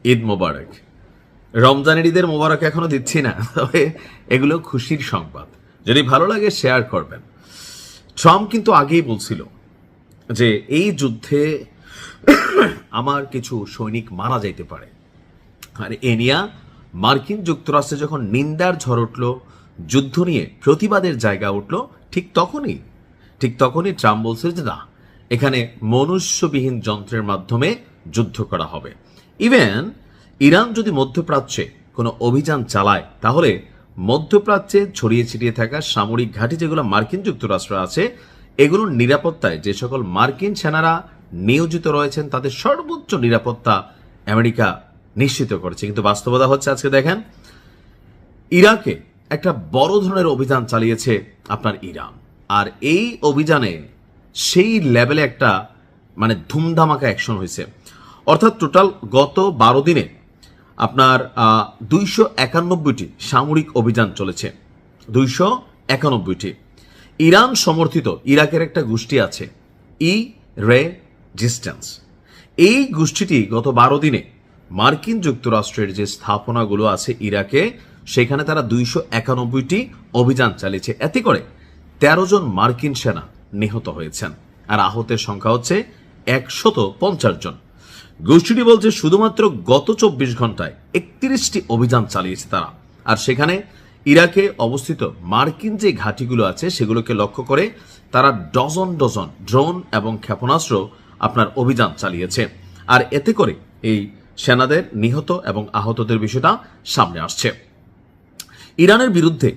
ঈদ মোবারক। রমজানের ঈদের মোবারক এখনো দিচ্ছি না, তবে এগুলো খুশির সংবাদ। যদি ভালো লাগে শেয়ার করবেন। ট্রাম্প কিন্তু আগেই বলছিল যে এই যুদ্ধে আমার কিছু সৈনিক মারা যাইতে পারে, আর এ নিয়ে মার্কিন যুক্তরাষ্ট্রে যখন নিন্দার ঝড় উঠল, যুদ্ধ নিয়ে প্রতিবাদের জায়গা উঠল, ঠিক তখনই ট্রাম্প বলছে যে না, এখানে মনুষ্যবিহীন যন্ত্রের মাধ্যমে যুদ্ধ করা হবে। ইভেন ইরান যদি মধ্যপ্রাচ্যে কোনো অভিযান চালায়, তাহলে মধ্যপ্রাচ্যে ছড়িয়ে ছিটিয়ে থাকা সামরিক ঘাঁটি যেগুলো মার্কিন যুক্তরাষ্ট্র আছে, এগুলোর নিরাপত্তায় যে সকল মার্কিন সেনারা নিয়োজিত রয়েছেন তাদের সর্বোচ্চ নিরাপত্তা আমেরিকা নিশ্চিত করেছে। কিন্তু বাস্তবতা হচ্ছে, আজকে দেখেন ইরাকে একটা বড় ধরনের অভিযান চালিয়েছে আপনার ইরান, আর এই অভিযানে সেই লেভেলে একটা ধুমধামাকা অ্যাকশন হয়েছে। অর্থাৎ টোটাল গত 12 দিনে আপনার 291টি সামরিক অভিযান চলেছে। 291টি। ইরান সমর্থিত ইরাকের একটা গোষ্ঠী আছে, রেজিস্ট্যান্স। এই গোষ্ঠীটি গত 12 দিনে মার্কিন যুক্তরাষ্ট্রের যে স্থাপনাগুলো আছে ইরাকে, সেখানে তারা 291টি অভিযান চালিয়েছে। এতে করে 13 জন মার্কিন সেনা নিহত হয়েছেন, আর আহতের সংখ্যা হচ্ছে 150 জন। গোষ্ঠীটি বলছে শুধুমাত্র গত 24 ঘন্টায় 31টি অভিযান চালিয়েছে তারা, আর সেখানে ইরাকে অবস্থিত মার্কিন যে ঘাঁটিগুলো আছে সেগুলোকে লক্ষ্য করে তারা ডজন ডজন ড্রোন এবং ক্ষেপণাস্ত্র আপনার অভিযান চালিয়েছে। আর এতে করে এই সেনাদের নিহত এবং আহতদের বিষয়টা সামনে আসছে। ইরানের বিরুদ্ধে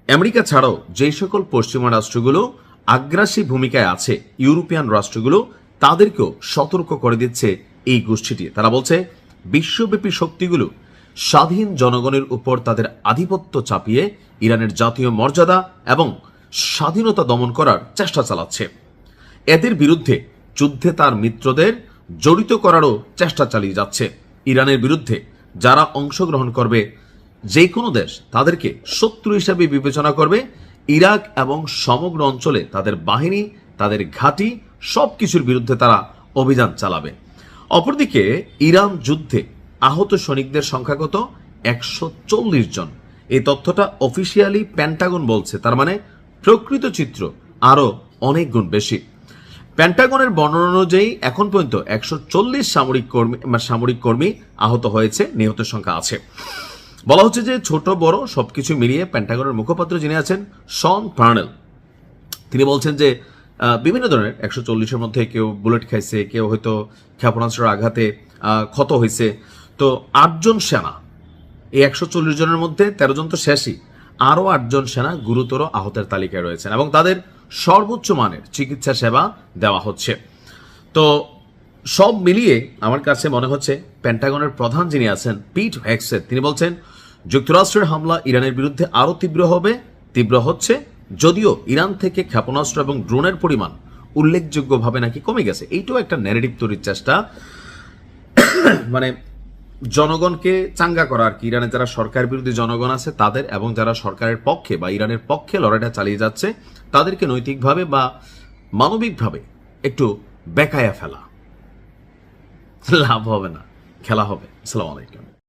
আমেরিকা ছাড়াও যে সকল পশ্চিমা রাষ্ট্রগুলো আগ্রাসী ভূমিকায় আছে, ইউরোপিয়ান রাষ্ট্রগুলো তাদেরকেও সতর্ক করে দিচ্ছে এই গোষ্ঠীটি। তারা বলছে বিশ্বব্যাপী শক্তিগুলো স্বাধীন জনগণের উপর তাদের আধিপত্য চাপিয়ে ইরানের জাতীয় মর্যাদা এবং স্বাধীনতা দমন করার চেষ্টা চালাচ্ছে। এদের বিরুদ্ধে যুদ্ধে তার মিত্রদের জড়িত করারও চেষ্টা চালিয়ে যাচ্ছে। ইরানের বিরুদ্ধে যারা অংশগ্রহণ করবে, যে কোনো দেশ তাদেরকে শত্রু হিসেবে বিবেচনা করবে। ইরাক এবং সমগ্র অঞ্চলে তাদের বাহিনী, তাদের ঘাঁটি সবকিছুর বিরুদ্ধে তারা অভিযান চালাবে। অপরদিকে ইরান যুদ্ধে আহত সৈনিকদের সংখ্যা কত? 140 জন। এই তথ্যটা অফিসিয়ালি পেন্টাগন বলছে, তার মানে প্রকৃত চিত্র আরো অনেক গুণ বেশি। পেন্টাগনের বর্ণনা অনুযায়ী এখন পর্যন্ত 140 সামরিক কর্মী আহত হয়েছে, নিহতের সংখ্যা আছে। বলা হচ্ছে যে ছোট বড় সবকিছু মিলিয়ে পেন্টাগনের মুখপাত্র যিনি আছেন শন পার্নেল, তিনি বলছেন যে বিভিন্ন ধরনের 140-এর মধ্যে কেউ বুলেট খাইছে, কেউ হয়তো ক্ষেপণাস্ত্রের আঘাতে ক্ষত হয়েছে। তো 8 জন সেনা, এই 140 জনের মধ্যে 13 জন তো শেষই, আরও 8 জন সেনা গুরুতর আহতের তালিকায় রয়েছেন এবং তাদের সর্বোচ্চ মানের চিকিৎসা সেবা দেওয়া হচ্ছে। তো সব মিলিয়ে আমার কাছে মনে হচ্ছে পেন্টাগনের প্রধান যিনি আছেন পিট হেগসেথ, তিনি বলছেন যুক্তরাষ্ট্রের হামলা ইরানের বিরুদ্ধে আরো তীব্র হচ্ছে, যদিও ইরান থেকে ক্ষেপণাস্ত্র এবং ড্রোনের পরিমাণ উল্লেখযোগ্যভাবে নাকি কমে গেছে। এইটাও একটা ন্যারেটিভ তৈরির চেষ্টা, জনগণকে চাঙ্গা করা আর কি। ইরানের যারা সরকার বিরোধী জনগণ আছে তাদের, এবং যারা সরকারের পক্ষে বা ইরানের পক্ষে লড়াইটা চালিয়ে যাচ্ছে তাদেরকে নৈতিকভাবে বা মানবিকভাবে একটু বেকায়া ফেলা। লাভ হবে না, খেলা হবে। আসসালামু আলাইকুম।